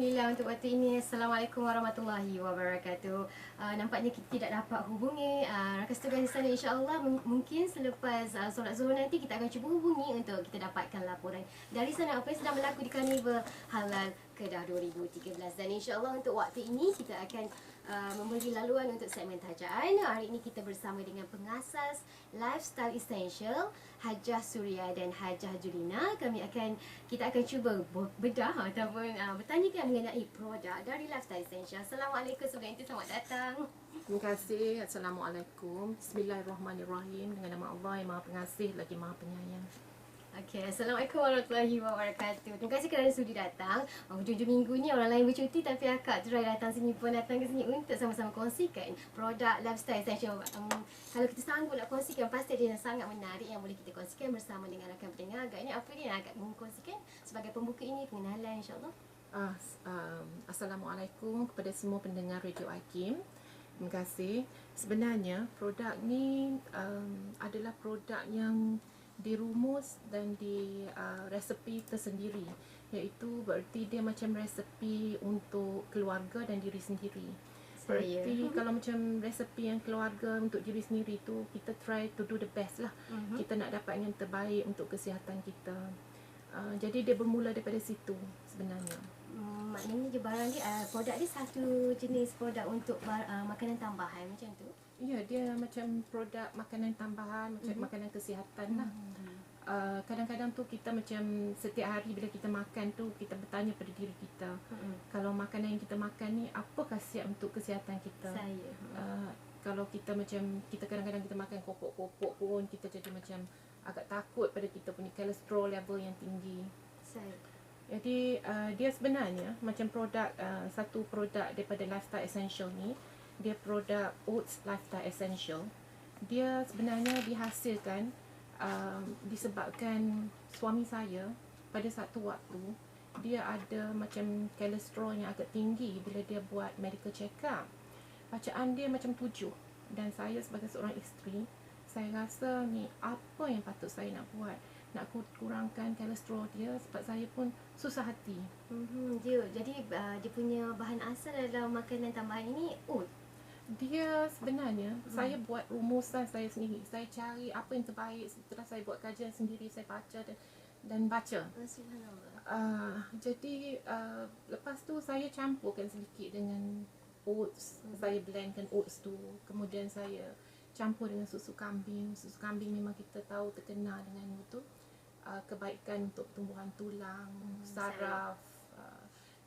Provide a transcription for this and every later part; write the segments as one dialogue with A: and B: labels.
A: Alhamdulillah untuk waktu ini. Assalamualaikum warahmatullahi wabarakatuh. Nampaknya kita tidak dapat hubungi rakan setugas di sana. InsyaAllah mungkin selepas solat zuhur nanti kita akan cuba hubungi untuk kita dapatkan laporan dari sana apa yang sedang berlaku di Karnival Halal Kedah 2013. Dan insyaAllah untuk waktu ini kita akan memberi laluan untuk segmen tajaan. Hari ini kita bersama dengan pengasas Lifestyle Essential, Hajah Suria dan Hajah Julina. Kita akan cuba bedah ataupun bertanyakan mengenai produk dari Lifestyle Essential. Assalamualaikum sebelum itu, selamat datang.
B: Terima kasih. Assalamualaikum. Bismillahirrahmanirrahim. Dengan nama Allah yang Maha Pengasih lagi Maha Penyayang.
A: Okey, Assalamualaikum warahmatullahi wabarakatuh. Terima kasih kerana sudi datang. Hujung-hujung minggu ni orang lain bercuti tapi akak terai datang ke sini untuk sama-sama kongsikan produk Lifestyle Essential. Kalau kita sanggup nak kongsikan, pasti dia sangat menarik yang boleh kita kongsikan bersama dengan rakan pendengar. Agaknya apa dia yang agak mengkongsikan sebagai pembuka ini, pengenalan insyaAllah.
B: Assalamualaikum kepada semua pendengar Radio Hakim. Terima kasih. Sebenarnya produk ni adalah produk yang dirumus dan di resepi tersendiri, iaitu berarti dia macam resepi untuk keluarga dan diri sendiri. Berarti kalau macam resepi yang keluarga untuk diri sendiri tu, kita try to do the best lah. Kita nak dapat yang terbaik untuk kesihatan kita. Jadi dia bermula daripada situ sebenarnya.
A: Maknanya dia barang dia, produk dia satu jenis produk untuk makanan tambahan macam tu?
B: Ya, dia macam produk makanan tambahan, macam makanan kesihatan lah. Kadang-kadang tu kita macam setiap hari bila kita makan tu, kita bertanya pada diri kita, kalau makanan yang kita makan ni apa khasiat untuk kesihatan kita. Kalau kita macam, kita kadang-kadang kita makan kopok-kopok pun kita jadi macam agak takut pada kita punya kolesterol level yang tinggi. Jadi dia sebenarnya macam produk, satu produk daripada Lifestyle Essential ni, dia produk Oats Lifestyle Essential. Dia sebenarnya dihasilkan disebabkan suami saya pada satu waktu dia ada macam kolesterol yang agak tinggi bila dia buat medical check up. Bacaan dia macam 7, dan saya sebagai seorang isteri, saya rasa ni apa yang patut saya nak buat, nak kurangkan kolesterol dia, sebab saya pun susah hati.
A: Jadi dia punya bahan asal dalam makanan tambahan ini oat.
B: Dia sebenarnya saya buat rumusan saya sendiri. Saya cari apa yang terbaik setelah saya buat kajian sendiri, saya baca dan baca.
A: Subhanallah.
B: Jadi lepas tu saya campurkan sedikit dengan oats. Saya blendkan oats tu, kemudian saya campur dengan susu kambing. Susu kambing memang kita tahu terkenal dengan itu kebaikan untuk pertumbuhan tulang, saraf,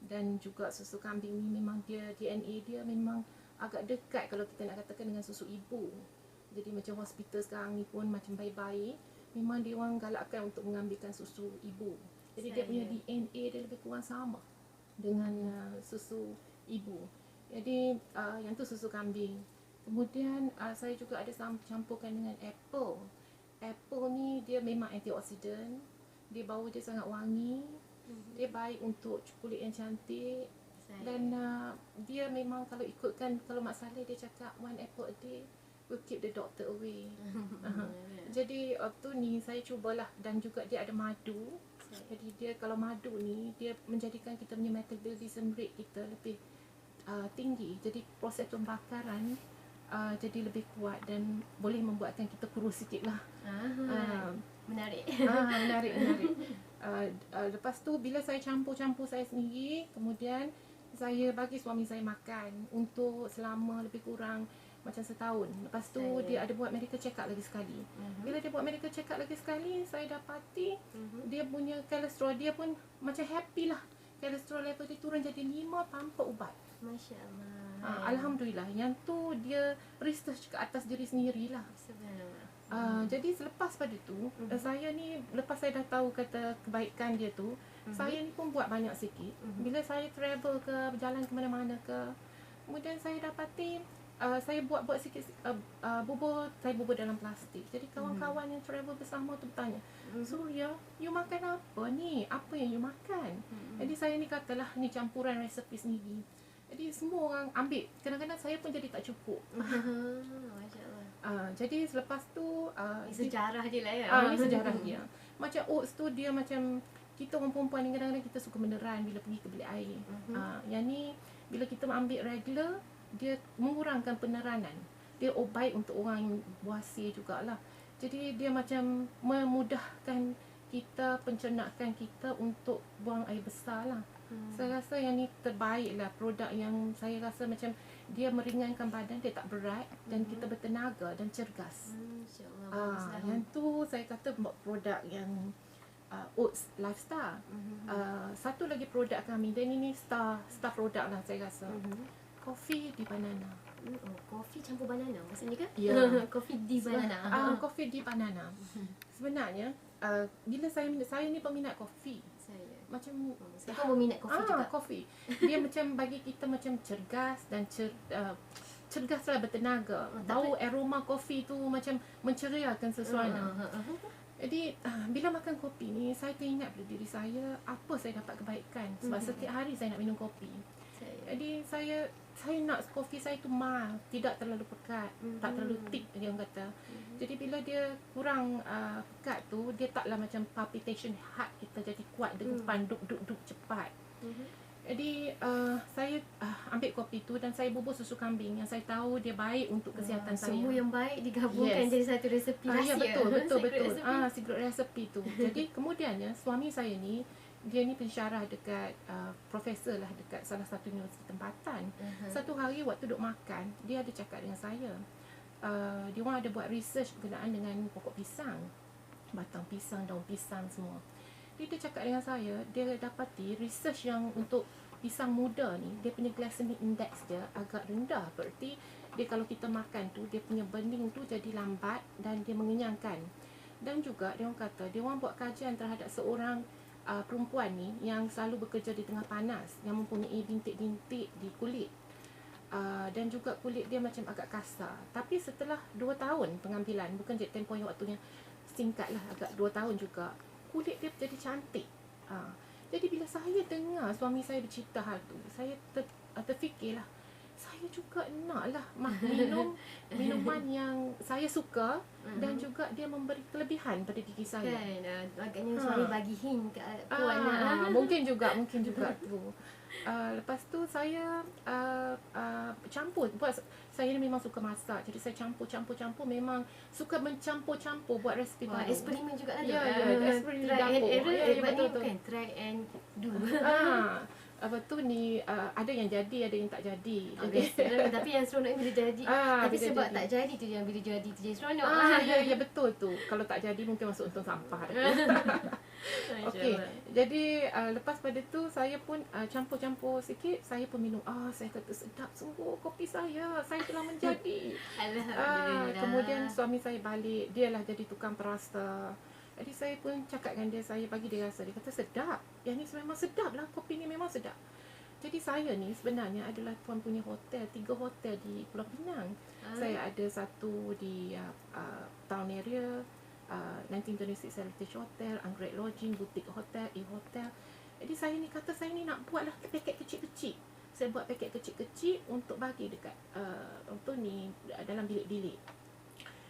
B: dan juga susu kambing ni memang dia DNA dia memang agak dekat kalau kita nak katakan dengan susu ibu. Jadi macam hospital sekarang ni pun macam bayi-bayi memang dia orang galakkan untuk mengambilkan susu ibu. Jadi dia punya DNA dia lebih kurang sama dengan susu ibu. Jadi yang tu susu kambing. Kemudian saya juga ada campurkan dengan apple. Apple ni dia memang antioksidan. Dia bau dia sangat wangi. Dia baik untuk kulit yang cantik. Dan dia memang kalau ikutkan, kalau Mak Saleh dia cakap one apple a day will keep the doctor away. Jadi tu ni saya cubalah, dan juga dia ada madu. Jadi dia kalau madu ni dia menjadikan kita punya metabolism rate kita lebih tinggi. Jadi proses pembakaran jadi lebih kuat dan boleh membuatkan kita kurus sikit lah.
A: Menarik.
B: Menarik. Lepas tu bila saya campur saya sendiri, kemudian saya bagi suami saya makan untuk selama lebih kurang macam setahun. Lepas tu dia ada buat medical check up lagi sekali. Bila dia buat medical check up lagi sekali, saya dapati dia punya kolesterol dia pun macam happy lah. Kolesterol level dia turun jadi 5 tanpa ubat.
A: Masya Allah.
B: Alhamdulillah. Yang tu dia research ke atas diri sendirilah. Jadi selepas pada tu, saya ni lepas saya dah tahu kata kebaikan dia tu, saya ni pun buat banyak sikit. Bila saya travel ke, berjalan ke mana-mana ke, kemudian saya dapati saya buat sikit bubur dalam plastik. Jadi kawan-kawan yang travel bersama tu bertanya, Suria, you makan apa ni? Apa yang you makan? Jadi saya ni katalah ni campuran resepi sendiri. Jadi semua orang ambil. Kadang-kadang saya pun jadi tak cukup.
A: Masya Allah.
B: Jadi selepas tu
A: sejarah dia lah ya.
B: Ini sejarah dia. Macam oats tu dia macam kita orang perempuan ni kadang-kadang kita suka meneran bila pergi ke bilik air. Yang ni bila kita ambil regular, dia mengurangkan peneranan. Dia baik untuk orang yang buasir jugalah. Jadi dia macam memudahkan kita, pencernaan kita untuk buang air besar lah. Saya rasa yang ni terbaik lah, produk yang saya rasa macam dia meringankan badan, dia tak berat dan kita bertenaga dan cergas.
A: InsyaAllah.
B: Yang tu saya kata produk yang Oats Lifestyle. Satu lagi produk kami, dan ini star produk lah saya rasa. Kopi di banana.
A: Kopi campur banana maksudnya kan?
B: Ya.
A: Kopi di banana.
B: Kopi di banana. Sebenarnya bila saya ni peminat kopi. Macam
A: saya pun berminat kopi juga.
B: Kopi. Dia macam bagi kita macam cergas dan cergaslah bertenaga. Bau aroma kopi tu macam menceriakan sesuatu. Jadi bila makan kopi ni saya teringat pada diri saya apa saya dapat kebaikan sebab setiap hari saya nak minum kopi. Jadi saya nak kopi saya tu mild, tidak terlalu pekat, tak terlalu thick dia orang kata. Jadi bila dia kurang pekat tu, dia taklah macam palpitation heart kita jadi kuat, degupan duk cepat. Jadi saya ambil kopi tu dan saya bubur susu kambing yang saya tahu dia baik untuk kesihatan saya.
A: Semua yang baik digabungkan jadi satu resepi rahsia.
B: Ya betul. Secret recipe tu. Jadi kemudiannya suami saya ni dia ni pensyarah dekat profesor lah dekat salah satu universiti tempatan. Satu hari waktu duk makan, dia ada cakap dengan saya. Dia orang ada buat research berkenaan dengan pokok pisang, batang pisang, daun pisang semua. Dia cakap dengan saya, dia dapati research yang untuk pisang muda ni, dia punya glycemic index dia agak rendah. Berarti dia kalau kita makan tu, dia punya burning tu jadi lambat dan dia mengenyangkan. Dan juga dia orang kata, dia orang buat kajian terhadap seorang perempuan ni yang selalu bekerja di tengah panas, yang mempunyai bintik-bintik di kulit. Dan juga kulit dia macam agak kasar. Tapi setelah 2 tahun pengambilan, bukan je tempoh yang waktunya singkat lah, agak 2 tahun juga, kulit dia jadi cantik. Jadi bila saya dengar suami saya bercerita hal tu, saya terfikirlah, saya juga naklah minum minuman yang saya suka dan juga dia memberi kelebihan pada diri saya.
A: Kan, agaknya suami bagi hint ke Puan.
B: Mungkin juga tu. Lepas tu saya campur. Saya ni memang suka masak. Jadi saya campur memang suka mencampur-campur buat resipi baru.
A: Eksperimen juga lah.
B: Ya, eksperimen
A: try and
B: dapur.
A: error.
B: Betul.
A: Bukan try and do.
B: Apa tu ni ada yang jadi, ada yang tak jadi.
A: Tapi yang seronok bila jadi. Tapi
B: bila
A: sebab
B: jadi.
A: tak jadi tu yang bila jadi tu jadi seronok.
B: Ya betul tu. Kalau tak jadi mungkin masuk untung sampah. Okey. Jadi lepas pada tu saya pun campur-campur sikit, saya pun minum. Saya kata sedap sungguh kopi saya. Saya telah menjadi.
A: Alhamdulillah.
B: Kemudian suami saya balik, dialah jadi tukang perasa. Jadi saya pun cakap dengan dia, saya bagi dia rasa. Dia kata sedap. Yang ni memang sedap lah, kopi ni memang sedap. Jadi saya ni sebenarnya adalah tuan punya hotel, 3 hotel di Pulau Pinang. Saya ada satu di town area, 1926 Heritage Hotel, Anggrek Lodging, Boutique Hotel, E-Hotel. Jadi saya ni kata saya ni nak buatlah paket kecil-kecil. Saya buat paket kecil-kecil untuk bagi dekat untuk ni dalam bilik-bilik.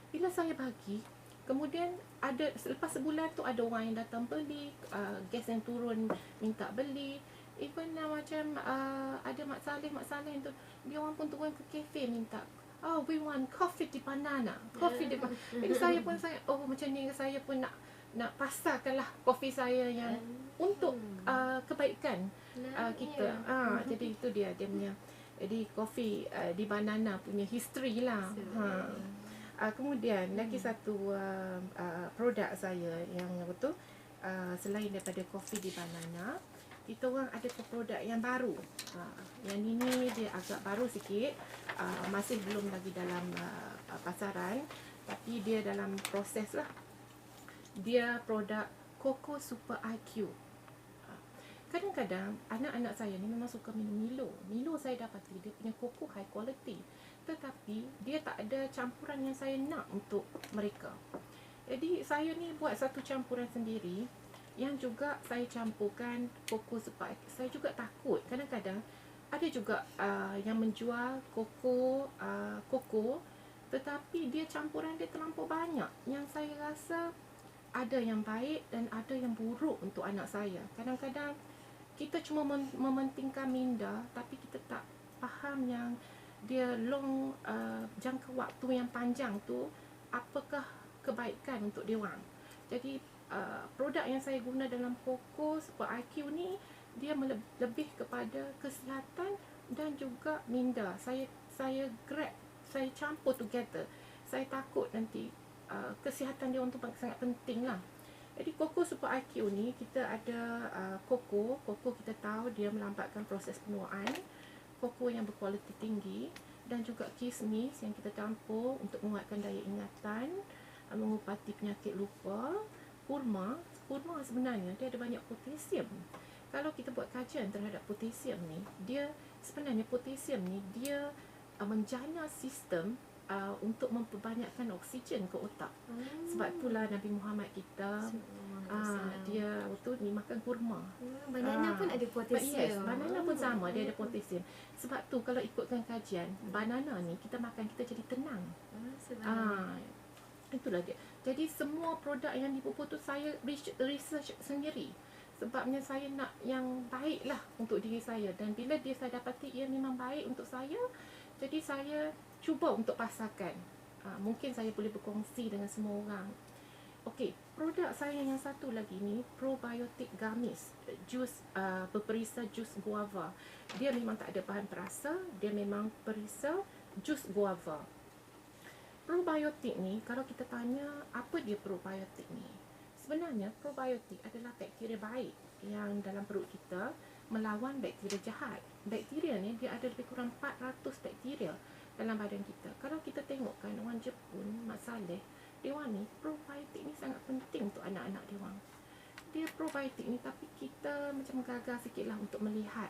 B: Bila saya bagi, kemudian ada selepas sebulan tu ada orang yang datang beli, guest yang turun minta beli. Even macam ada Mak Saleh tu, dia orang pun turun ke kafe minta, we want coffee di banana. Jadi saya pun macam ni saya pun nak pasarkanlah kopi saya yang untuk kebaikan kita. Jadi itu dia punya. Jadi kopi di banana punya history lah. Kemudian lagi satu produk saya yang betul selain daripada kopi di banana, kita orang ada produk yang baru. Yang ini dia agak baru sikit, masih belum lagi dalam pasaran, tapi dia dalam proses lah. Dia produk Coco Super IQ. Kadang-kadang anak-anak saya ni memang suka minum Milo. Milo saya dapati dia punya coco high quality, tetapi dia tak ada campuran yang saya nak untuk mereka. Jadi saya ni buat satu campuran sendiri yang juga saya campurkan Coco Super IQ. Saya juga takut kadang-kadang ada juga yang menjual koko tetapi dia campuran dia terlampau banyak yang saya rasa ada yang baik dan ada yang buruk untuk anak saya. Kadang-kadang kita cuma mementingkan minda, tapi kita tak faham yang dia jangka waktu yang panjang tu apakah kebaikan untuk dia orang. Jadi produk yang saya guna dalam Coco Super IQ ni dia lebih kepada kesihatan dan juga minda. Saya grab, saya campur together. Saya takut nanti kesihatan dia untuk sangat penting lah. Jadi Coco Super IQ ni kita ada Coco kita tahu dia melambatkan proses penuaan, Coco yang berkualiti tinggi, dan juga kismis yang kita campur untuk menguatkan daya ingatan, mengubati penyakit lupa. Kurma sebenarnya dia ada banyak potasium. Kalau kita buat kajian terhadap potasium ni, dia sebenarnya potasium ni dia menjana sistem untuk memperbanyakkan oksigen ke otak. Sebab itulah Nabi Muhammad kita dia waktu ni makan kurma.
A: Banana pun ada potasium.
B: Yes, banana pun sama, dia ada potasium. Sebab tu kalau ikutkan kajian, banana ni kita makan kita jadi tenang. Itulah dia. Jadi semua produk yang dipupuk tu saya research sendiri. Sebabnya saya nak yang baik lah untuk diri saya. Dan bila saya dapati ia memang baik untuk saya, jadi saya cuba untuk pasarkan. Mungkin saya boleh berkongsi dengan semua orang. Okey, produk saya yang satu lagi ni, probiotic gummies, jus berperisa jus guava. Dia memang tak ada bahan perasa, dia memang perisa jus guava. Probiotik ni, kalau kita tanya apa dia probiotik ni, sebenarnya probiotik adalah bakteria baik yang dalam perut kita melawan bakteria jahat. Bakteria ni dia ada lebih kurang 400 bakteria dalam badan kita. Kalau kita tengokkan orang Jepun, Mak Saleh, dia orang ni probiotik ni sangat penting untuk anak-anak dia orang. Dia probiotik ni, tapi kita macam gagal sikit lah untuk melihat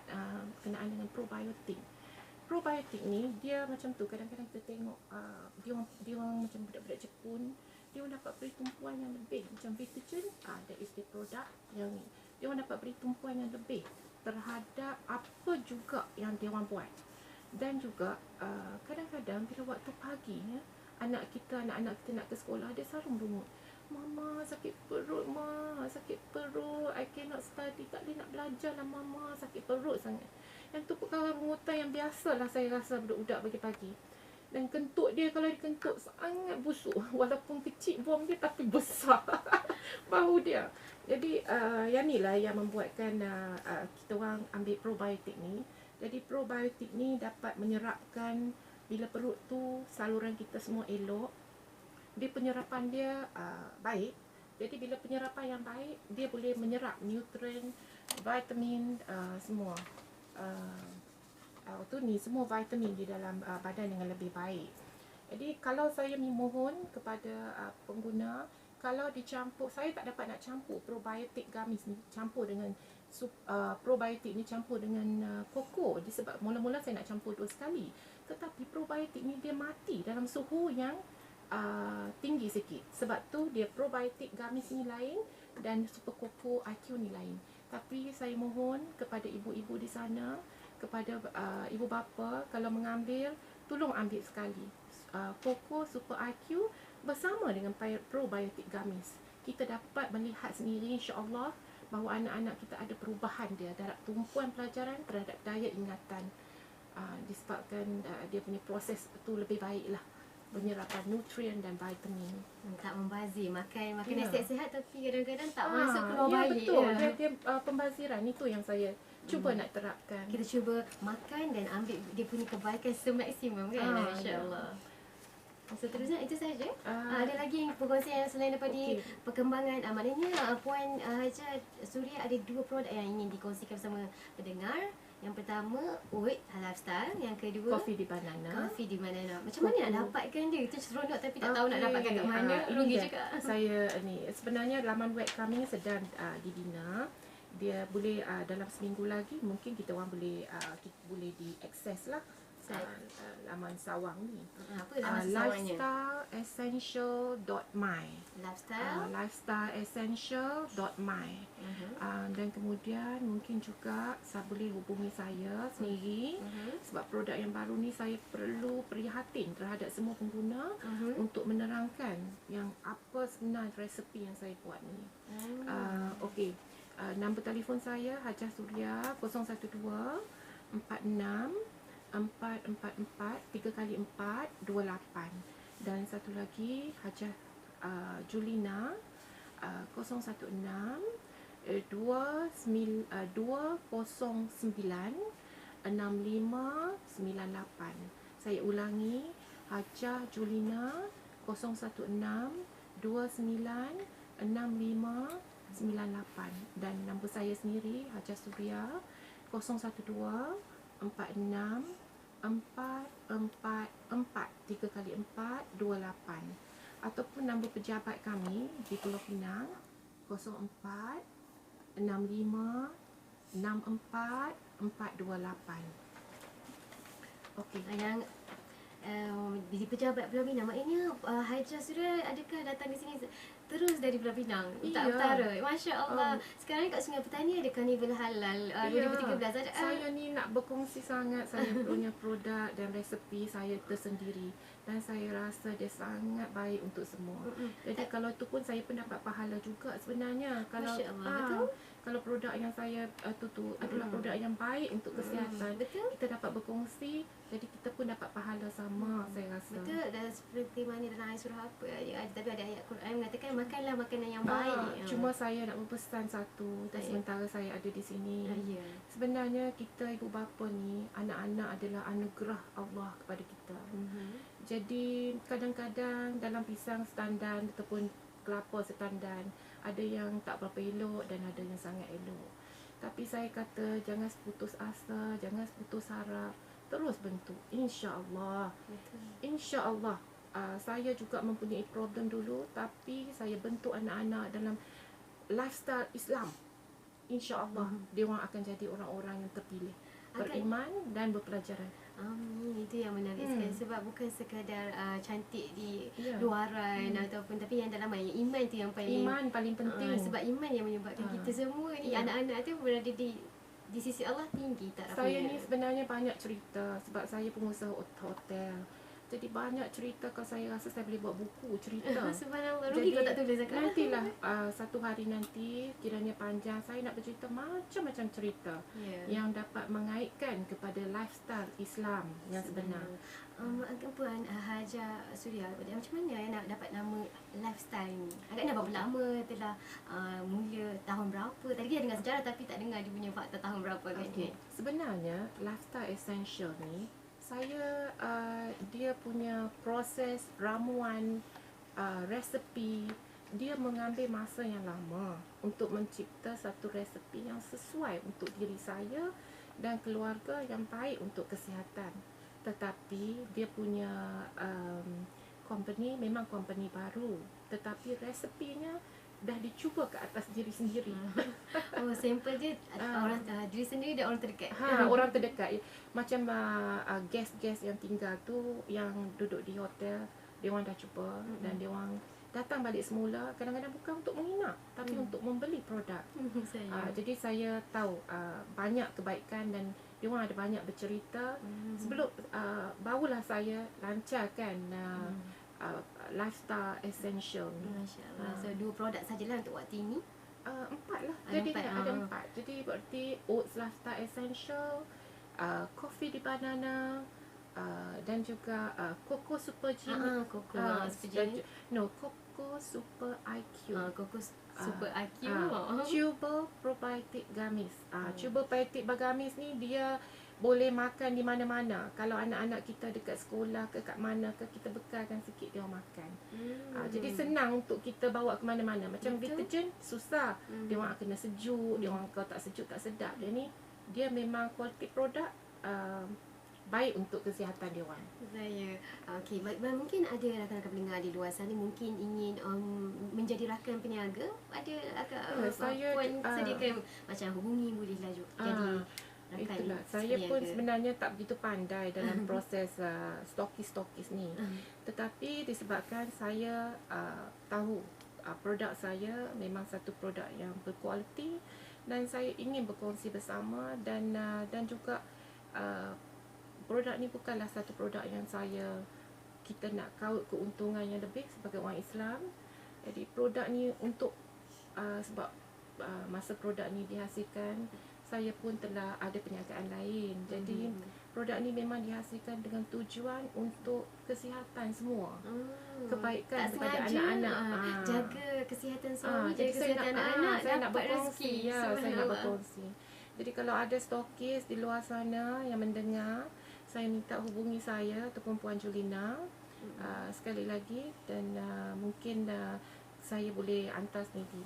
B: kenaan dengan probiotik. Probiotik ni dia macam tu, kadang-kadang kita tengok dia orang macam budak-budak Jepun, dia orang dapat beri tumpuan yang lebih macam Vitagen, that is the product yang ni. Dia orang dapat beri tumpuan yang lebih terhadap apa juga yang dia orang buat. Dan juga kadang-kadang bila waktu pagi ya, anak-anak kita nak ke sekolah, dia sarung rungut. Mama sakit perut, sakit perut, I cannot study, tak boleh nak belajar lah mama, sakit perut sangat. Yang tu perkara rungutan yang biasa lah saya rasa budak-budak pagi-pagi. Dan kentut dia, kalau dia kentut sangat busuk, walaupun kecil buang dia tapi besar bahu dia. Jadi yang ni lah yang membuatkan kita orang ambil probiotik ni. Jadi probiotik ni dapat menyerapkan bila perut tu saluran kita semua elok. Dia penyerapan dia baik. Jadi bila penyerapan yang baik, dia boleh menyerap nutrien, vitamin, semua. Semua vitamin di dalam badan dengan lebih baik. Jadi kalau saya memohon kepada pengguna, kalau dicampur, saya tak dapat nak campur probiotik gummies ni campur dengan probiotik ni campur dengan Coco, sebab mula-mula saya nak campur 2 sekali. Tetapi probiotik ni dia mati dalam suhu yang tinggi sikit. Sebab tu dia probiotik gummies ni lain dan Super Coco IQ ni lain. Tapi saya mohon kepada ibu-ibu di sana, kepada ibu bapa, kalau mengambil, tolong ambil sekali Coco Super IQ bersama dengan probiotik gummies. Kita dapat melihat sendiri insya-Allah bahawa anak-anak kita ada perubahan dia terhadap tumpuan pelajaran, terhadap daya ingatan, disebabkan dia punya proses tu lebih baiklah, penyerapan nutrien dan vitamin.
A: Tak membazir makan sihat-sihat, tapi kadang-kadang tak masuk keluar balik.
B: Betul. Dia pembaziran itu yang saya cuba nak terapkan.
A: Kita cuba makan dan ambil dia punya kebaikan semaksimum kan, insya-Allah. Seterusnya itu saja. Ada lagi perkongsian selain daripada perkembangan, maknanya Puan Haja Suria ada 2 produk yang ingin dikongsikan bersama pendengar. Yang pertama Oat Lifestyle, yang kedua
B: Coffee di Banana.
A: Macam mana nak dapatkan dia? Itu seronok tapi tak tahu nak dapatkan kat mana. Rugi juga.
B: Saya ni sebenarnya laman web kami sedang dibina. Dia boleh dalam seminggu lagi mungkin kita orang boleh diakses lah laman sawang ni.
A: Apa nama sesuaranya?
B: lifestyleessential.my. lifestyleessential.my. Dan kemudian mungkin juga saya boleh hubungi saya sendiri, sebab produk yang baru ni saya perlu prihatin terhadap semua pengguna untuk menerangkan yang apa sebenar resepi yang saya buat ni. Okey. Nombor telefon saya Hajah Suria 012 46 444 3x4 28, dan satu lagi Hajah Julina 016 209 6598. Saya ulangi, Hajah Julina 016 29 6598, dan nombor saya sendiri Hajah Suria 012 46 444 3x4 28, ataupun nombor pejabat kami di Pulau Pinang 04 65 64 428. Okey.
A: Yang di pejabat Pulau Pinang, maknanya Hajah Suria adakah datang di sini terus dari Pulau Pinang,
B: Iya.
A: utara? Masya Allah. Sekarang kat Sungai Petani ada Karnival Halal 2013.
B: Saya ni nak berkongsi sangat saya punya produk dan resepi saya tersendiri, dan saya rasa dia sangat baik untuk semua. Jadi kalau tu pun saya pun dapat pahala juga sebenarnya. Kalau
A: Masya Allah, betul.
B: kalau produk yang saya tu adalah produk yang baik untuk kesihatan,
A: Betul.
B: kita dapat berkongsi, jadi kita pun dapat pahala sama, saya rasa.
A: Betul, dan seperti mana dalam ayat surah apa tapi ada ayat Quran mengatakan makanlah makanan yang baik.
B: Cuma saya nak berpesan satu, dan sementara saya ada di sini.
A: Ya.
B: Sebenarnya kita ibu bapa ni, anak-anak adalah anugerah Allah kepada kita. Jadi kadang-kadang dalam pisang setandan ataupun kelapa setandan, ada yang tak berapa elok dan ada yang sangat elok. Tapi saya kata jangan putus asa, jangan putus harap, terus bentuk, insya-Allah. Insya-Allah. Saya juga mempunyai problem dulu, tapi saya bentuk anak-anak dalam lifestyle Islam. InsyaAllah dia orang akan jadi orang-orang yang terpilih, beriman dan berpelajaran.
A: Amin. Itu yang menarik sekali, sebab bukan sekadar cantik di luaran ataupun, tapi yang dalam iman tu yang paling
B: penting.
A: sebab iman yang menyebabkan kita semua ni anak-anak tu berada di sisi Allah tinggi tarafnya.
B: Saya ni sebenarnya banyak cerita sebab saya pengusaha hotel. Jadi banyak cerita, kalau saya rasa saya boleh buat buku cerita.
A: Subhanallah, rugi kalau tak tulis zakat.
B: Nantilah satu hari nanti kiranya panjang, saya nak bercerita macam-macam cerita yang dapat mengaitkan kepada lifestyle Islam yang sebenar.
A: Puan Hajah Suria, macam mana nak dapat nama lifestyle ni? Agaknya berapa lama telah mula, tahun berapa? Tadi kita dengar sejarah tapi tak dengar dia punya fakta tahun berapa kan?
B: Sebenarnya lifestyle essential ni, saya dia punya proses ramuan, resepi, dia mengambil masa yang lama untuk mencipta satu resepi yang sesuai untuk diri saya dan keluarga, yang baik untuk kesihatan. Tetapi dia punya company memang company baru, tetapi resepinya dah dicuba ke atas diri sendiri.
A: Sampel dia orang diri sendiri dan orang terdekat.
B: Orang terdekat. Macam guest-guest yang tinggal tu, yang duduk di hotel, dia orang dah cuba dan dia orang datang balik semula, kadang-kadang bukan untuk menginap tapi untuk membeli produk. Jadi saya tahu banyak kebaikan dan dia orang ada banyak bercerita. Sebelum barulah saya lancarkan lifestyle essential ni.
A: Masya-Allah. So 2 produk sajalah untuk waktu ini.
B: 4 lah. Jadi ada 4. Jadi berarti oats lifestyle essential, coffee di banana, dan juga Coco Super Genie.
A: Coco Super Genie.
B: Coco Super IQ.
A: Coco Super IQ.
B: Chewable Probiotic Gummies. Chewable Probiotic Gummies ni dia boleh makan di mana-mana. Kalau anak-anak kita dekat sekolah ke kat mana ke, kita bekalkan sikit dia orang makan. Jadi senang untuk kita bawa ke mana-mana. Macam deterjen susah. Dia orang kena sejuk, dia orang kalau tak sejuk tak sedap. Dia ni dia memang quality produk, baik untuk kesihatan dia orang.
A: Okey, mungkin ada rakan-rakan pendengar di luar sana mungkin ingin menjadi rakan peniaga. Ada
B: saya
A: puan sediakan macam hubungi bolehlah jadi rakan
B: Itulah, saya pun
A: peniaga.
B: sebenarnya tak begitu pandai dalam proses stokis-stokis ni. Tetapi disebabkan saya tahu produk saya memang satu produk yang berkualiti dan saya ingin berkongsi bersama, dan juga uh, produk ni bukanlah satu produk yang kita nak kaut keuntungan yang lebih sebagai orang Islam. Jadi produk ni untuk sebab masa produk ni dihasilkan, saya pun telah ada perniagaan lain. Jadi produk ni memang dihasilkan dengan tujuan untuk kesihatan semua, kebaikan
A: Tak
B: kepada
A: sengaja,
B: anak-anak.
A: jaga kesihatan suami,
B: Jadi
A: jaga
B: saya
A: kesihatan
B: nak,
A: anak-anak,
B: saya nak
A: dapat
B: berkongsi.
A: rezeki.
B: Ya, saya nak
A: Subhanallah.
B: berkongsi. Jadi kalau ada stokis di luar sana yang mendengar, saya minta hubungi saya ataupun Puan Julina sekali lagi, dan mungkin saya boleh hantar sendiri.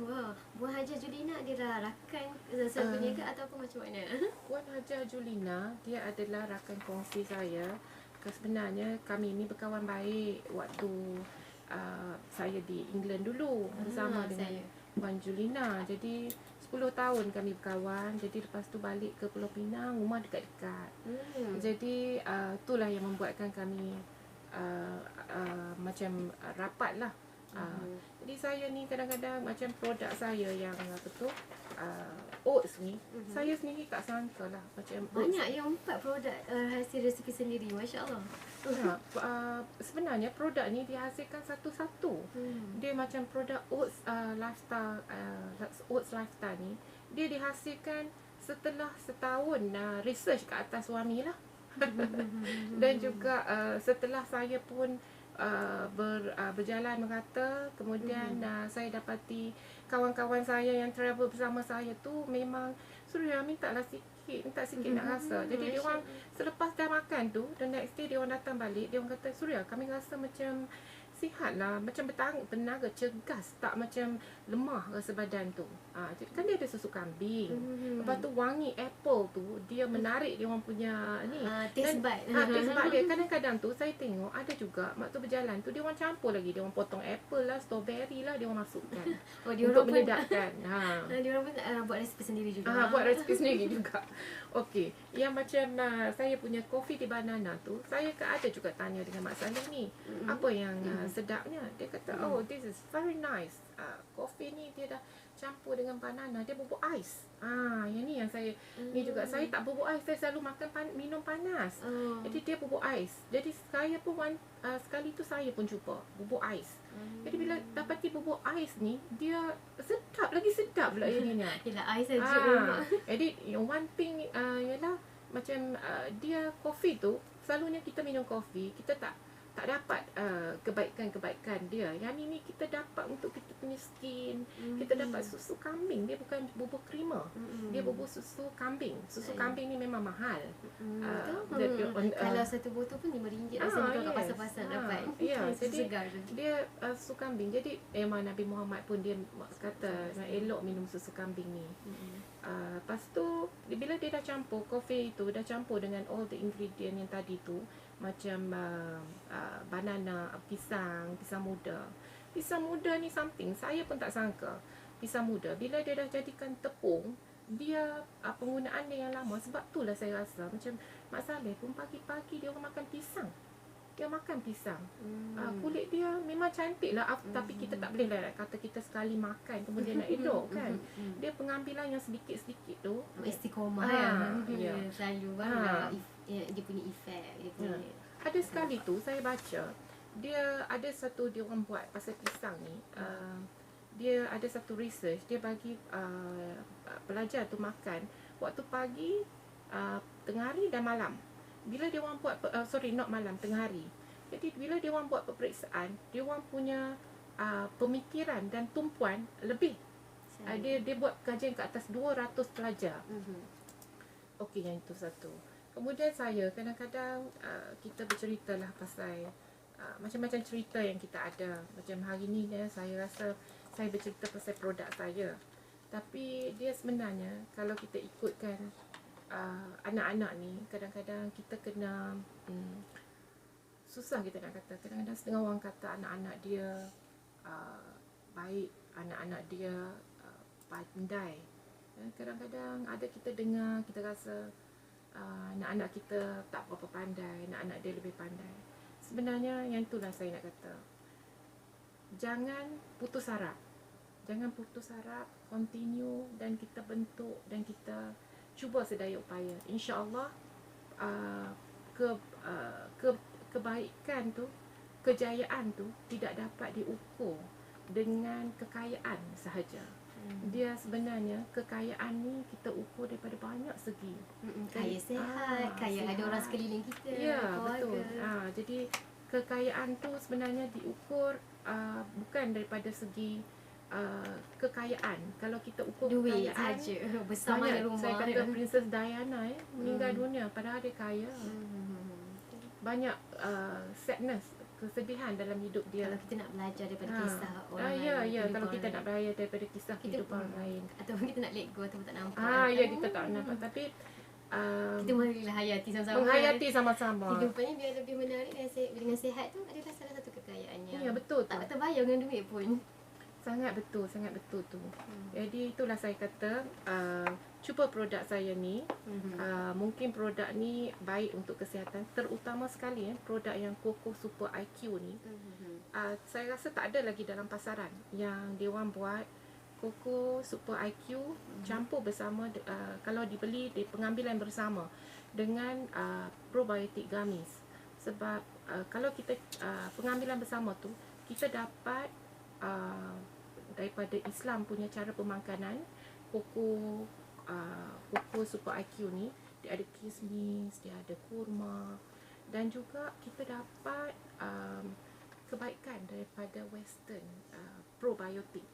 A: Wow. Puan Haja Julina adalah rakan seorang peniaga ataupun macam mana?
B: Puan Haja Julina, dia adalah rakan kongsi saya. Sebenarnya kami ni berkawan baik waktu saya di England dulu bersama dengan
A: saya.
B: Puan Julina. Jadi 10 tahun kami berkawan. Jadi lepas tu balik ke Pulau Pinang, rumah dekat-dekat. Jadi itulah yang membuatkan kami macam rapat lah. Jadi saya ni kadang-kadang macam produk saya yang apa tu oats ni, saya sendiri tak sangka lah macam
A: Banyak yang empat produk hasil resipi sendiri, Masya Allah.
B: sebenarnya produk ni dihasilkan satu-satu. Dia macam produk oats lifestyle, oats lifestyle ni dia dihasilkan setelah setahun research ke atas suami lah. Dan juga setelah saya pun berjalan merata, kemudian saya dapati kawan-kawan saya yang travel bersama saya tu memang Surya minta sikit nak rasa. Jadi dia orang selepas dah makan tu, the next day dia orang datang balik, dia orang kata, Surya, kami rasa macam sihat lah, macam bertenaga, cergas, tak macam lemah rasa badan tu. Jadi kan dia ada susu kambing. Lepas tu wangi apple tu, dia menarik dia orang punya ni.
A: Taste bud.
B: Taste bud dia. Kadang-kadang tu saya tengok ada juga mak tu berjalan tu, dia orang campur lagi, dia orang potong apple lah, strawberry lah, dia orang masukkan
A: Dia
B: untuk
A: orang pun
B: meledakkan.
A: dia orang pun buat resipi sendiri juga.
B: Buat resipi sendiri juga. Okey, yang macam saya punya kopi di banana tu, saya ada juga tanya dengan Mak Saleh ni, apa yang sedapnya. Dia kata, oh, this is very nice. Kopi ni dia dah campur dengan banana, dia bubuk ais. Yang ni yang saya ni juga, saya tak bubuk ais, saya selalu minum panas. Jadi dia bubuk ais. Jadi saya pun sekali tu saya pun cuba bubuk ais. Jadi bila dapati bubuk ais ni, dia lagi sedap pula jadinya.
A: Yelah, ais saja.
B: Jadi one thing ialah macam dia kopi tu, selalunya kita minum kopi, kita tak dapat kebaikan-kebaikan dia. Yang ni kita dapat untuk kita punya skin. Kita dapat susu kambing. Dia bukan bubur krema. Dia bubur susu kambing. Susu kambing ni memang mahal.
A: Kalau satu botol pun RM5 rasanya kat pasar-pasar dapat.
B: Jadi
A: segar tu.
B: dia susu kambing. Jadi memang Nabi Muhammad pun dia kata elok minum susu kambing ni. Lepas tu bila dia dah campur kopi itu, dah campur dengan all the ingredient yang tadi tu, macam banana, pisang muda. Pisang muda ni something saya pun tak sangka. Pisang muda bila dia dah jadikan tepung, dia penggunaan dia yang lama. Sebab itulah saya rasa macam Mak Saleh pun pagi-pagi dia orang makan pisang. Dia makan pisang. Kulit dia memang cantik lah. Tapi kita tak boleh lah kata kita sekali makan kemudian nak elok kan. Dia pengambilan yang sedikit-sedikit tu.
A: Istiqomah selalu dia punya efek. Dia punya.
B: Ada sekali tu saya baca, dia ada satu, dia orang buat pasal pisang ni. Dia ada satu research, dia bagi pelajar tu makan waktu pagi, tengah hari dan malam. Bila dia orang buat not malam, tengah hari. Jadi bila dia orang buat peperiksaan, dia orang punya pemikiran dan tumpuan lebih. Dia buat kajian ke atas 200 pelajar. Okey, yang itu satu. Kemudian saya kadang-kadang kita berceritalah pasal macam-macam cerita yang kita ada. Macam hari ni saya rasa saya bercerita pasal produk saya. Tapi dia sebenarnya kalau kita ikutkan anak-anak ni, kadang-kadang kita kena susah kita nak kata. Kadang-kadang setengah orang kata anak-anak dia baik, anak-anak dia pandai. Kadang-kadang ada kita dengar, kita rasa anak-anak kita tak berapa pandai, anak-anak dia lebih pandai. Sebenarnya yang itulah saya nak kata, jangan putus harap. Jangan putus harap, continue dan kita bentuk dan kita cuba sedaya upaya. InsyaAllah ke, kebaikan tu, kejayaan tu tidak dapat diukur dengan kekayaan sahaja. Dia sebenarnya kekayaan ni kita ukur daripada banyak segi.
A: Kaya sihat, kaya
B: sihat.
A: ada orang sekeliling kita,
B: Ya,
A: keluarga.
B: betul. Jadi kekayaan tu sebenarnya diukur bukan daripada segi kekayaan. Kalau kita ukur
A: Duit
B: kekayaan
A: saja, besar
B: banyak,
A: mana rumah.
B: saya kata Princess Diana meninggal dunia padahal dia kaya. Banyak sadness, kesedihan dalam hidup dia.
A: Kalau kita nak belajar daripada kisah orang lain,
B: Ya,
A: kehidupan
B: kalau kita
A: orang
B: nak
A: lain.
B: belajar daripada kisah kehidupan orang lain.
A: Ataupun kita nak let go ataupun tak nampak.
B: Ya, kita tak nampak, tapi
A: kita marilah hayati sama-sama.
B: menghayati sama-sama.
A: Kehidupan ni biar lebih menarik dan dengan sihat tu adalah salah satu kekayaannya.
B: Ya, betul tu.
A: Tak terbayar dengan duit pun.
B: Sangat betul tu. Jadi itulah saya kata, cuba produk saya ni, mungkin produk ni baik untuk kesihatan, terutama sekali produk yang Coco Super IQ ni. Saya rasa tak ada lagi dalam pasaran yang dia orang buat Coco Super IQ campur bersama, kalau dibeli di pengambilan bersama dengan probiotic gummies. Sebab kalau kita pengambilan bersama tu, kita dapat daripada Islam punya cara pemakanan. Coco Super IQ ni dia ada kismis, dia ada kurma, dan juga kita dapat kebaikan daripada western probiotik.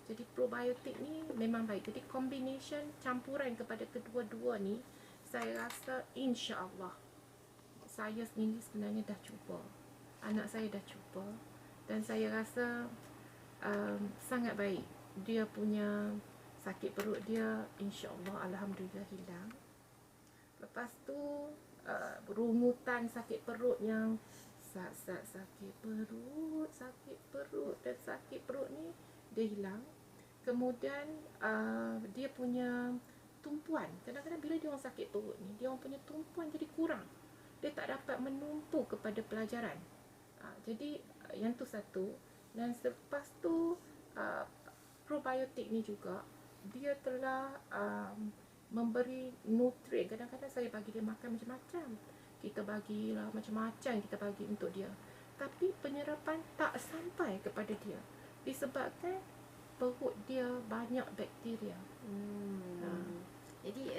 B: Jadi probiotik ni memang baik. Jadi combination, campuran kepada kedua-dua ni, saya rasa insya-Allah, saya sendiri sebenarnya dah cuba, anak saya dah cuba, dan saya rasa sangat baik. Dia punya sakit perut dia insya-Allah alhamdulillah hilang. Lepas tu rungutan sakit perut yang sakit perut dan sakit perut ni dia hilang. Kemudian dia punya tumpuan, kadang-kadang bila dia orang sakit perut ni, dia orang punya tumpuan jadi kurang. Dia tak dapat menumpu kepada pelajaran. Jadi yang tu satu. Dan selepas tu probiotik ni juga dia telah memberi nutrien. Kadang-kadang saya bagi dia makan macam-macam, kita bagilah macam-macam kita bagi untuk dia, tapi penyerapan tak sampai kepada dia disebabkan perut dia banyak bakteria.
A: Jadi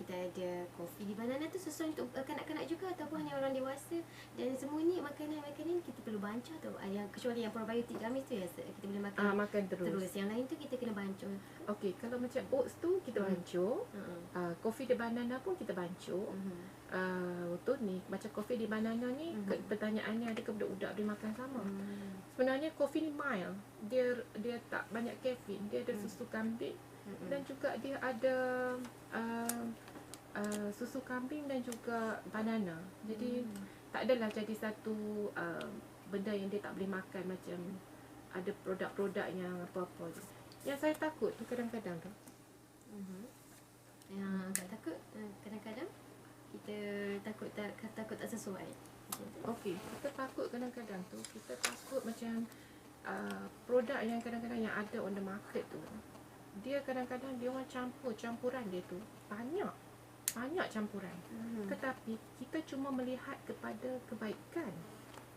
A: kita ada kopi di banana tu sesuai untuk kanak-kanak juga ataupun hanya orang dewasa, dan semua ni makanan-makanan kita perlu bancur tu. Yang kecuali yang probiotik gummies tu ya kita boleh makan
B: Makan terus.
A: Yang lain tu kita kena bancur.
B: Okey, kalau macam oats tu kita bancur, kopi di banana pun kita bancur. Betul ni, macam kopi di banana ni, pertanyaannya ada ke budak-budak boleh makan sama? Sebenarnya kopi ni mild, dia tak banyak kafein, dia ada susu kambing, dan juga dia ada susu kambing dan juga banana. Jadi tak adalah jadi satu benda yang dia tak boleh makan, macam ada produk-produk yang apa-apa. Yang saya takut tu kadang-kadang tu,
A: yang agak takut kadang-kadang kita takut tak sesuai.
B: okey, kita takut kadang-kadang tu, kita takut macam produk yang kadang-kadang yang ada on the market tu, dia kadang-kadang dia orang campuran dia tu banyak campuran. Tetapi kita cuma melihat kepada kebaikan,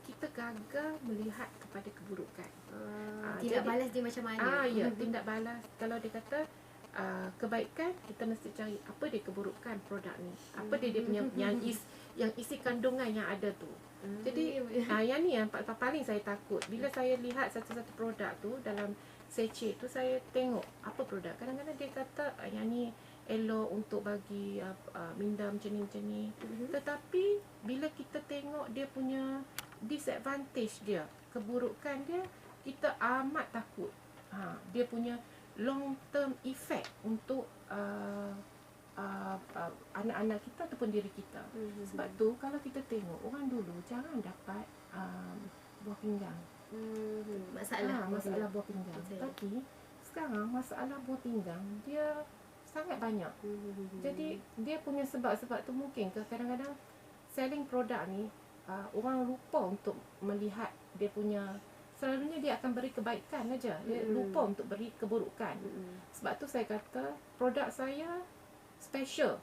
B: kita gagal melihat kepada keburukan.
A: Tidak balas dia macam mana.
B: Ya, tindak balas. Kalau dia kata kebaikan, kita mesti cari apa dia keburukan produk ni, apa dia punya yang isi kandungan yang ada tu. Jadi yang ni yang paling saya takut. Bila saya lihat satu-satu produk tu dalam sachet tu, saya tengok apa produk. Kadang-kadang dia kata yang ni elok untuk bagi minda macam ni. Tetapi bila kita tengok dia punya disadvantage dia, keburukan dia, kita amat takut. Dia punya long term effect untuk anak-anak kita ataupun diri kita. Sebab tu kalau kita tengok orang dulu jarang dapat buah pinggang.
A: Masalah
B: Masalah buah pinggang.
A: Betul.
B: Tapi sekarang masalah buah pinggang dia sangat banyak. Jadi dia punya sebab-sebab tu mungkin ke kadang-kadang selling produk ni orang lupa untuk melihat dia punya, selalunya dia akan beri kebaikan aja. Dia lupa untuk beri keburukan. Sebab tu saya kata produk saya special.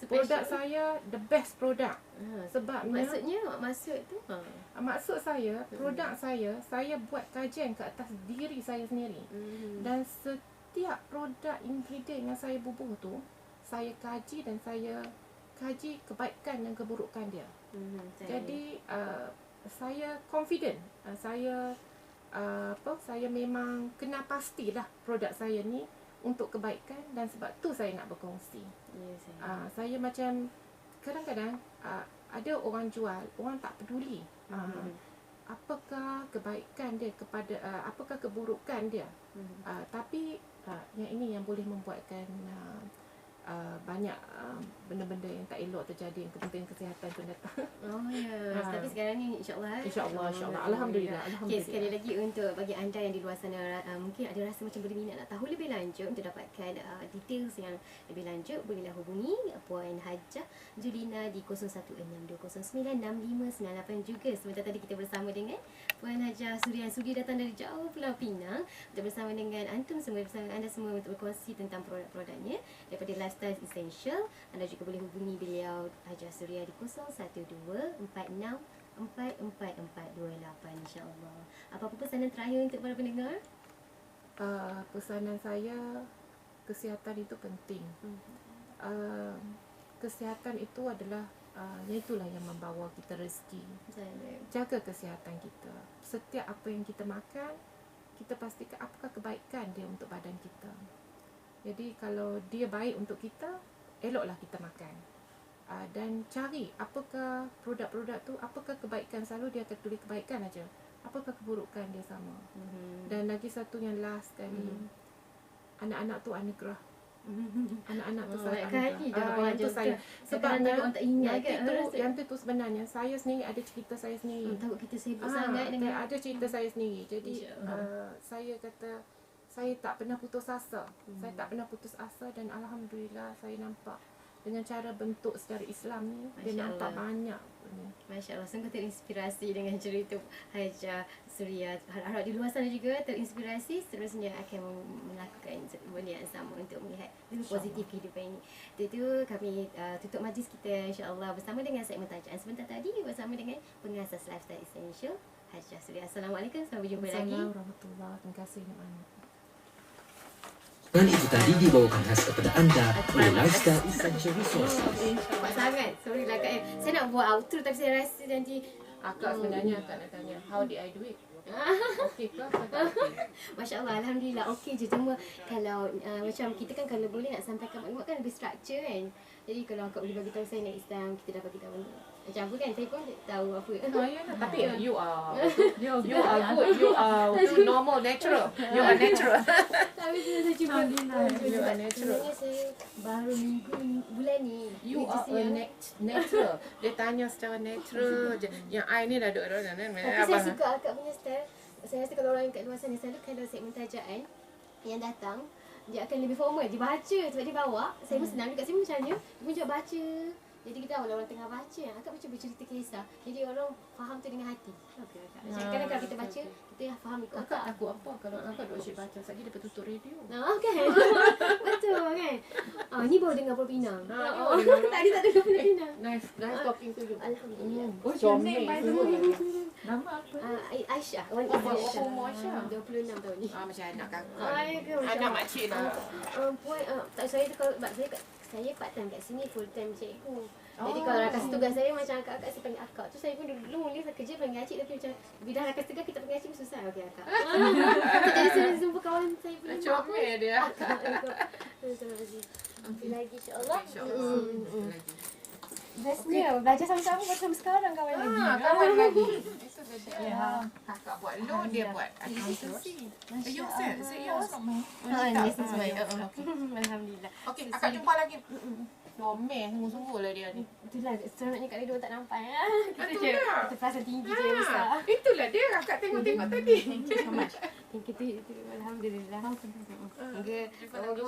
B: Produk saya the best produk. Sebabnya
A: maksud tu
B: maksud saya produk saya buat kajian ke atas diri saya sendiri. Dan setiap produk ingredient yang saya bubuh tu saya kaji dan saya kaji kebaikan dan keburukan dia. Jadi saya confident. Saya saya memang kenal pastilah produk saya ni untuk kebaikan, dan sebab tu saya nak berkongsi. Saya macam kadang-kadang ada orang jual, orang tak peduli apakah kebaikan dia kepada apakah keburukan dia. Tapi yang ini yang boleh membuatkan banyak benda-benda yang tak elok terjadi, yang kepentingan kesihatan pun datang.
A: Tapi sekarang ni insya-Allah
B: Alhamdulillah.
A: Okay, sekali lagi untuk bagi anda yang di luar sana mungkin ada rasa macam berminat nak tahu lebih lanjut, untuk dapatkan details yang lebih lanjut, bolehlah hubungi Puan Hajah Julina di 0162096598. Juga sebentar tadi kita bersama dengan Puan Hajah Suria Sudi, datang dari jauh Pulau Pinang untuk bersama dengan antum semua, bersama anda semua untuk berkongsi tentang produk-produknya daripada Lifestyle Essential. Anda juga boleh hubungi beliau Hajah Suria di 0124644428 insya-Allah. Apa-apa pesanan terakhir untuk para pendengar?
B: Pesanan saya, kesihatan itu penting. Kesihatan itu adalah itulah yang membawa kita rezeki. Jaga kesihatan kita. Setiap apa yang kita makan, kita pastikan apakah kebaikan dia untuk badan kita. Jadi kalau dia baik untuk kita, eloklah kita makan. Dan cari apakah produk-produk tu, apakah kebaikan. Selalu dia akan tulis kebaikan aja. Apakah keburukan dia sama. Dan lagi satu yang last sekali, anak-anak tu anugerah. Anak-anak tu saya yang tu saya. Sebabnya yang tu sebenarnya saya sendiri ada cerita saya sendiri.
A: Takut kita sibuk sangat dengan
B: ada cerita saya sendiri. Jadi saya kata saya tak pernah putus asa. Saya tak pernah putus asa, dan alhamdulillah saya nampak dengan cara bentuk secara Islam ni, dia nampak banyak.
A: Masya Allah, sungguh terinspirasi dengan cerita Hajah Suria. Harap di luar sana juga terinspirasi, seterusnya akan melakukan benda yang sama untuk melihat positif kehidupan ini. Itu kami tutup majlis kita insya-Allah bersama dengan segmen tajaan sebentar tadi bersama dengan pengasas Lifestyle Essential Hajah Suria. Assalamualaikum, sampai jumpa lagi.
B: Assalamualaikum warahmatullahi wabarakatuh. Terima kasih banyak.
C: Dan itu tadi dibawakan khas kepada anda oleh Lifestyle Essential Resource.
A: Cepat sangat. Sorry lah Kak. Saya nak buat outro tapi saya rasa nanti
B: Akak sebenarnya akak nak tanya, how did I do it? Okey ke?
A: Masya Allah, Alhamdulillah okey je. Cuma kalau macam kita kan kalau boleh nak sampaikan maklumat kan lebih structure kan. Jadi kalau akak boleh bagi tahu saya next time, kita dapat kita macam apa kan, saya pun tahu apa.
B: Tapi you are good, you are normal, natural. You are natural.
A: Tapi saya cuba
B: You are natural.
A: sebenarnya saya baru bulan ni.
B: You are a natural. Dia tanya secara natural je. Yang I ni dah duduk
A: Tapi saya suka akak punya style. Saya rasa kalau orang kat luar sana selalu kalau segmen tajaan yang datang, dia akan lebih formal. Dia baca sebab dia bawa. Saya pun senang juga. Saya pun macam dia pun juga baca. Jadi kita tahu orang tengah baca, akak macam bercerita kisah. Jadi orang faham tu dengan hati. Okey akak. Kadang-kadang kalau kita baca, kita faham ikut
B: Akak
A: akak.
B: takut apa kalau akak duduk asyik baca saja dia tutup radio.
A: Kan? Betul kan? Ni baru dengar Pulau Pinang.
B: dengar.
A: Tadi tak dengar Pulau Pinang.
B: Nice talking to you.
A: Alhamdulillah.
B: Comel semua.
D: Nama apa?
A: Aisyah. Wan
B: Aisyah.
A: 26 tahun ni.
B: Macam anak kakak.
A: Anak
B: makcik dah.
A: Puan, tak saya tu kalau saya part time kat sini, full time cikgu. Jadi kalau nak kasih tugas saya macam akak-akak saya panggil akak. Tu saya pun dulu mula saya kerja panggil acik, tapi macam bila nak kasih tugas kita panggil acik pun susah. Okey akak. Jadi saya jumpa kawan saya punya mak pun
B: Comel dia.
A: akak. Terima kasih. Nanti lagi insya-Allah. Bestnya belajar sama-sama sampai sekarang kawan lagi.
B: Kawan lagi. Itu saja. Kakak buat law, dia buat accountancy. You said yours.
A: Alhamdulillah.
B: Okey, akak jumpa lagi. Comel sungguh-sungguh lah dia ni.
A: Itulah seronoknya kat radio tak nampak ya.
B: Betul tak?
A: Kita perasan tinggi dia besar.
B: Itulah dia kakak tengok-tengok tadi.
A: Thank you so much. Thank you. Alhamdulillah. Semoga